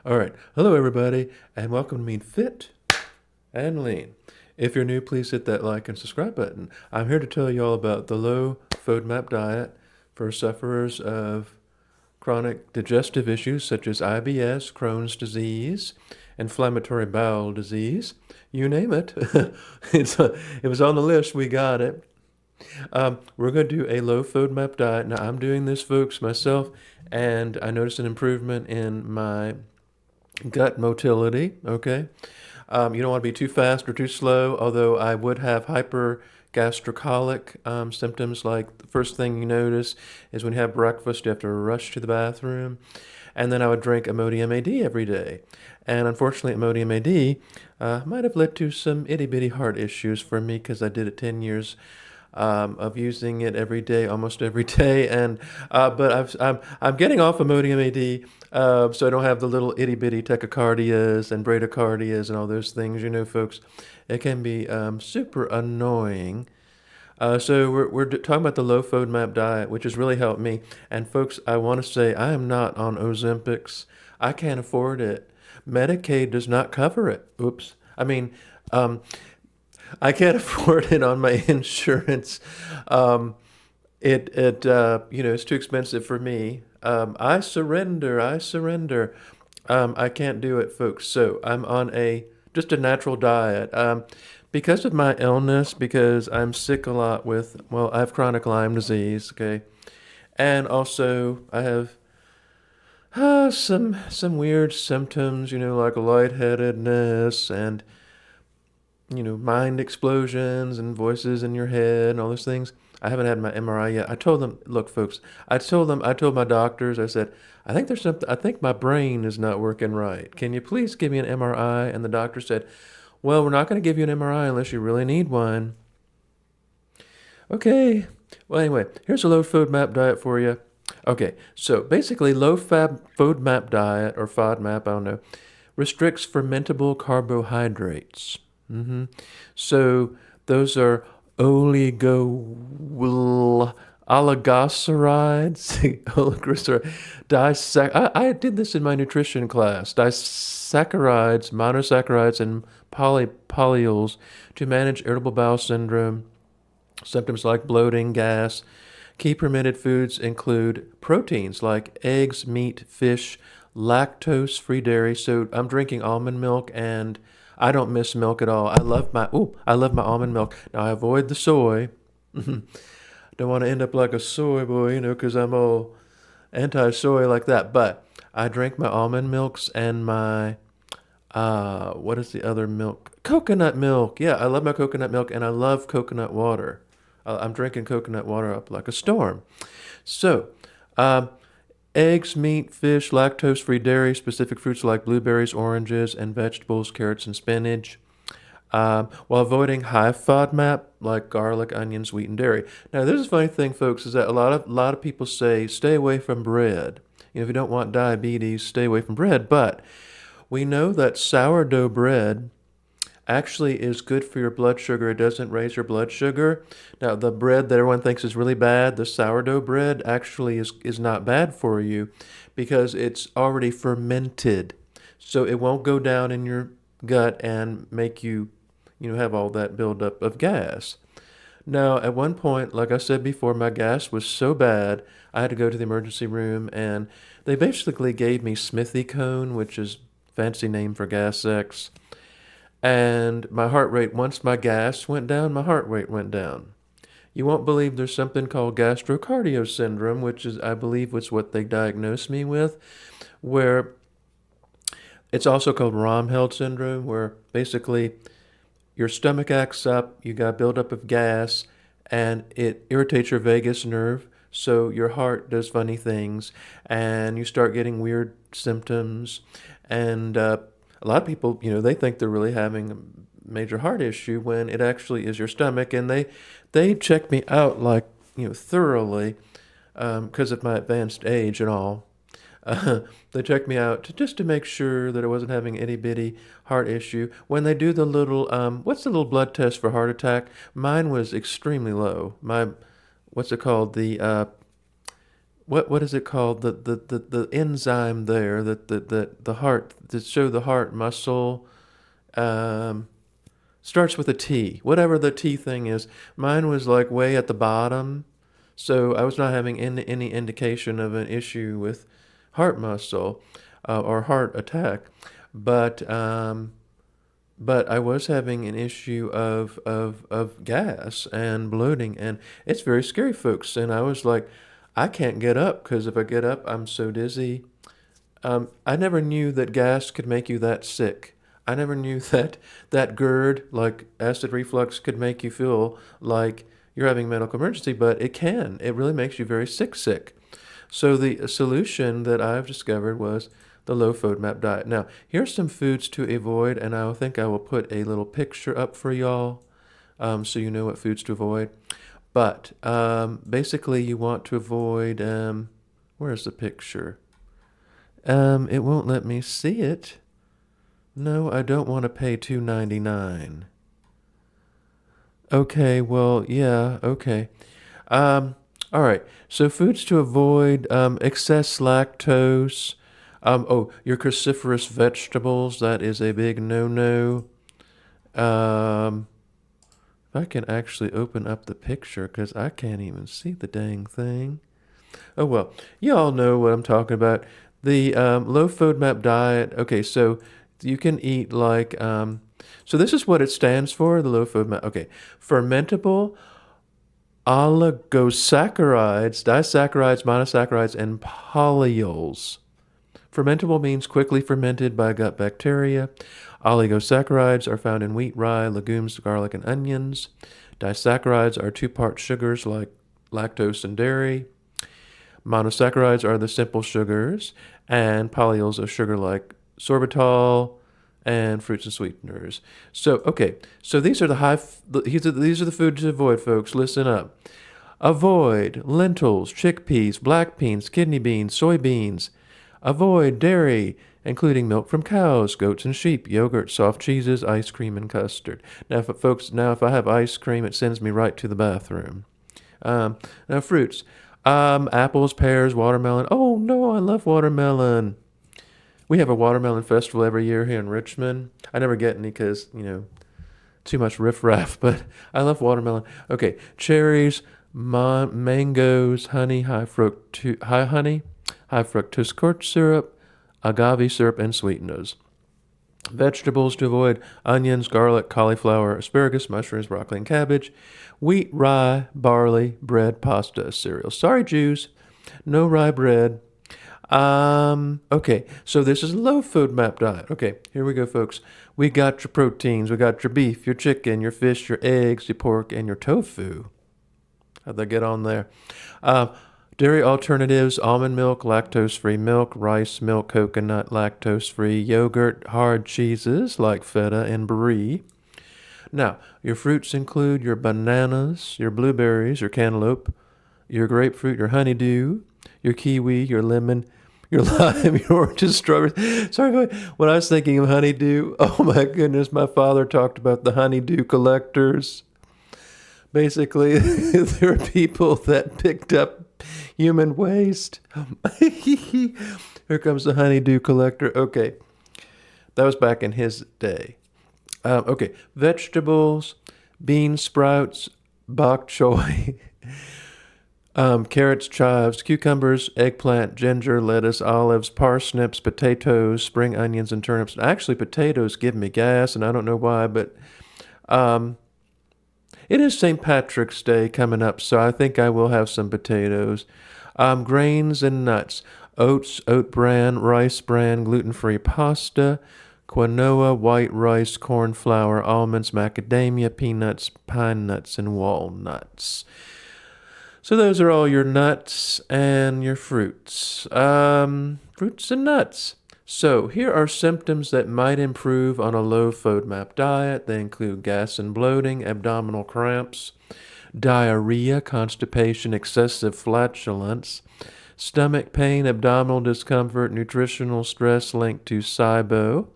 All right. Hello, everybody, and welcome to Mean Fit and Lean. If you're new, please hit that like and subscribe button. I'm here to tell you all about the low FodMap diet for sufferers of chronic digestive issues such as IBS, Crohn's disease, inflammatory bowel disease. You name it. It was on the list. We got it. We're going to do a low FODMAP diet. Now, I'm doing this, folks, myself, and I noticed an improvement in my gut motility. Okay. You don't want to be too fast or too slow, although I would have hypergastrocolic symptoms. Like the first thing you notice is when you have breakfast, you have to rush to the bathroom. And then I would drink Imodium AD every day. And unfortunately, Imodium AD might have led to some itty bitty heart issues for me because I did it 10 years of using it every day, almost every day. And but I'm getting off Imodium AD, so I don't have the little itty bitty tachycardias and bradycardias and all those things. You know, folks, it can be super annoying. So we're talking about the low FODMAP diet, which has really helped me. And folks, I want to say I am not on Ozempics. I can't afford it. Medicaid does not cover it. Oops. I mean, I can't afford it on my insurance. Um, it's too expensive for me. I surrender. I surrender. I can't do it, folks. So I'm on just a natural diet. Because of my illness, because I'm sick a lot I have chronic Lyme disease, okay, and also I have some weird symptoms, like lightheadedness and mind explosions and voices in your head and all those things. I haven't had my MRI yet. I told them, look, folks, I told my doctors, I said, I think there's something, I think my brain is not working right. Can you please give me an MRI? And the doctor said, well, we're not going to give you an MRI unless you really need one. Okay. Well, anyway, here's a low FODMAP diet for you. Okay, so basically, low FODMAP diet, or FODMAP, I don't know, restricts fermentable carbohydrates. So those are oligosaccharides, I did this in my nutrition class. Disaccharides, monosaccharides, and polyols to manage irritable bowel syndrome, symptoms like bloating, gas. Key permitted foods include proteins like eggs, meat, fish, lactose-free dairy. So I'm drinking almond milk and I don't miss milk at all. I love my almond milk. Now I avoid the soy. Don't want to end up like a soy boy, because I'm all anti-soy like that. But I drink my almond milks and my what is the other milk? Coconut milk. Yeah, I love my coconut milk and I love coconut water. I'm drinking coconut water up like a storm. So, um, eggs, meat, fish, lactose-free dairy, specific fruits like blueberries, oranges, and vegetables, carrots, and spinach, while avoiding high FODMAP like garlic, onions, wheat, and dairy. Now, this is a funny thing, folks, is that a lot of people say stay away from bread. If you don't want diabetes, stay away from bread. But we know that sourdough bread actually is good for your blood sugar. It doesn't raise your blood sugar. Now, the bread that everyone thinks is really bad, the sourdough bread, actually is not bad for you because it's already fermented. So it won't go down in your gut and make you, have all that buildup of gas. Now, at one point, like I said before, my gas was so bad, I had to go to the emergency room and they basically gave me Smithy cone, which is fancy name for gas X. And my heart rate, once my gas went down, my heart rate went down. You won't believe there's something called gastrocardio syndrome, which is, I believe, was what they diagnosed me with, where it's also called Romheld syndrome, where basically your stomach acts up, you got buildup of gas, and it irritates your vagus nerve, so your heart does funny things, and you start getting weird symptoms, and a lot of people, they think they're really having a major heart issue when it actually is your stomach. And they checked me out like, thoroughly because of my advanced age and all. They checked me out just to make sure that I wasn't having itty bitty heart issue. When they do the little, what's the little blood test for heart attack? Mine was extremely low. What's it called? what is it called? The enzyme there that the heart to show the heart muscle um, starts with a T. Whatever the T thing is, mine was like way at the bottom, so I was not having any indication of an issue with heart muscle or heart attack, but but I was having an issue of gas and bloating, and it's very scary, folks. And I was like, I can't get up because if I get up, I'm so dizzy. I never knew that gas could make you that sick. I never knew that GERD, like acid reflux, could make you feel like you're having a medical emergency, but it can. It really makes you very sick. So the solution that I've discovered was the low FODMAP diet. Now, here's some foods to avoid, and I think I will put a little picture up for y'all so you know what foods to avoid. But basically, you want to avoid, where's the picture? It won't let me see it. No, I don't want to pay $2.99. Okay, well, yeah, okay. All right. So foods to avoid: excess lactose. Your cruciferous vegetables. That is a big no-no. Um, if I can actually open up the picture, because I can't even see the dang thing. Oh well, you all know what I'm talking about. The low FODMAP diet. Okay, so you can eat like. So this is what it stands for. The low FODMAP. Okay, fermentable oligosaccharides, disaccharides, monosaccharides, and polyols. Fermentable means quickly fermented by gut bacteria. Oligosaccharides are found in wheat, rye, legumes, garlic, and onions. Disaccharides are two-part sugars like lactose and dairy. Monosaccharides are the simple sugars, and polyols are sugar like sorbitol and fruits and sweeteners. So, okay, so these are these are the foods to avoid, folks. Listen up. Avoid lentils, chickpeas, black beans, kidney beans, soybeans. Avoid dairy, including milk from cows, goats, and sheep, yogurt, soft cheeses, ice cream, and custard. Now, if I have ice cream, it sends me right to the bathroom. Now, fruits. Apples, pears, watermelon. Oh no, I love watermelon. We have a watermelon festival every year here in Richmond. I never get any because, too much riffraff, but I love watermelon. Okay, cherries, mangoes, honey, high fructose corn syrup, agave syrup, and sweeteners. Vegetables to avoid: onions, garlic, cauliflower, asparagus, mushrooms, broccoli, and cabbage. Wheat, rye, barley, bread, pasta, cereal. Sorry, Jews, no rye bread. Okay, so this is a low FODMAP diet. Okay, here we go, folks. We got your proteins. We got your beef, your chicken, your fish, your eggs, your pork, and your tofu. How'd they get on there? Dairy alternatives: almond milk, lactose-free milk, rice milk, coconut, lactose-free yogurt, hard cheeses like feta and brie. Now, your fruits include your bananas, your blueberries, your cantaloupe, your grapefruit, your honeydew, your kiwi, your lemon, your lime, your oranges, strawberries. Sorry, when I was thinking of honeydew, oh my goodness, my father talked about the honeydew collectors. Basically, there are people that picked up human waste. Here comes the honeydew collector. Okay, that was back in his day. Okay, vegetables: bean sprouts, bok choy, carrots, chives, cucumbers, eggplant, ginger, lettuce, olives, parsnips, potatoes, spring onions, and turnips. Actually, potatoes give me gas, and I don't know why, but it is St. Patrick's Day coming up, so I think I will have some potatoes. Grains and nuts: oats, oat bran, rice bran, gluten-free pasta, quinoa, white rice, corn flour, almonds, macadamia, peanuts, pine nuts, and walnuts. So those are all your nuts and your fruits. Fruits and nuts. So here are symptoms that might improve on a low FODMAP diet. They include gas and bloating, abdominal cramps, diarrhea, constipation, excessive flatulence, stomach pain, abdominal discomfort, nutritional stress linked to SIBO,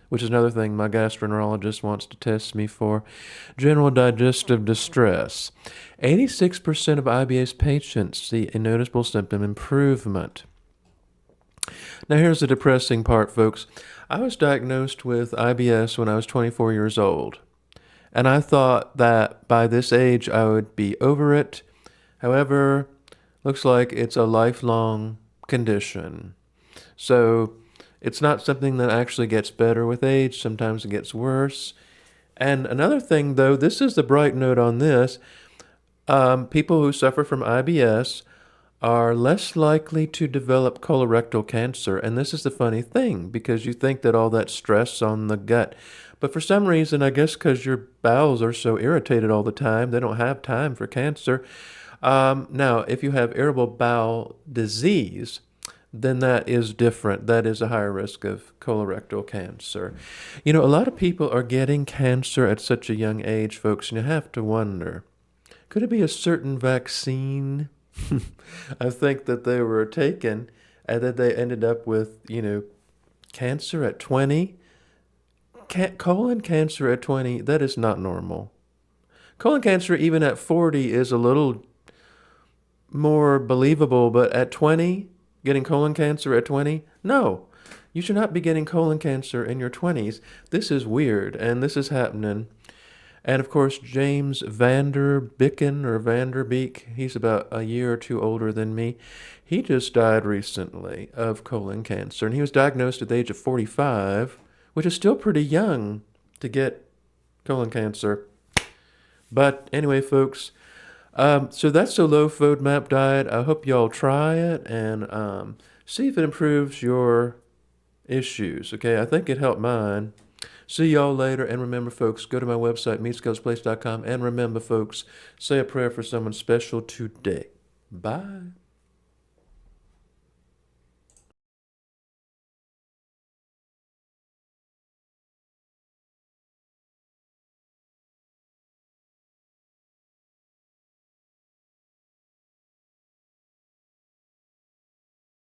which is another thing my gastroenterologist wants to test me for. General digestive distress. 86% of IBS patients see a noticeable symptom improvement. Now, here's the depressing part, folks. I was diagnosed with IBS when I was 24 years old, and I thought that by this age I would be over it. However, looks like it's a lifelong condition. So, it's not something that actually gets better with age. Sometimes it gets worse. And another thing, though, this is the bright note on this. People who suffer from IBS are less likely to develop colorectal cancer. And this is the funny thing, because you think that all that stress on the gut, but for some reason, I guess because your bowels are so irritated all the time, they don't have time for cancer. Now, if you have irritable bowel disease, then that is different. That is a higher risk of colorectal cancer. You know, a lot of people are getting cancer at such a young age, folks, and you have to wonder, could it be a certain vaccine? I think that they were taken and that they ended up with, cancer at 20. Colon cancer at 20, that is not normal. Colon cancer even at 40 is a little more believable, but at 20, getting colon cancer at 20? No. You should not be getting colon cancer in your 20s. This is weird, and this is happening. And of course, James Vanderbicken or Vanderbeek, he's about a year or two older than me. He just died recently of colon cancer, and he was diagnosed at the age of 45, which is still pretty young to get colon cancer. But anyway, folks, so that's the low FodMap diet. I hope y'all try it and see if it improves your issues. Okay, I think it helped mine. See y'all later. And remember, folks, go to my website, meatscalesplace.com. And remember, folks, say a prayer for someone special today. Bye.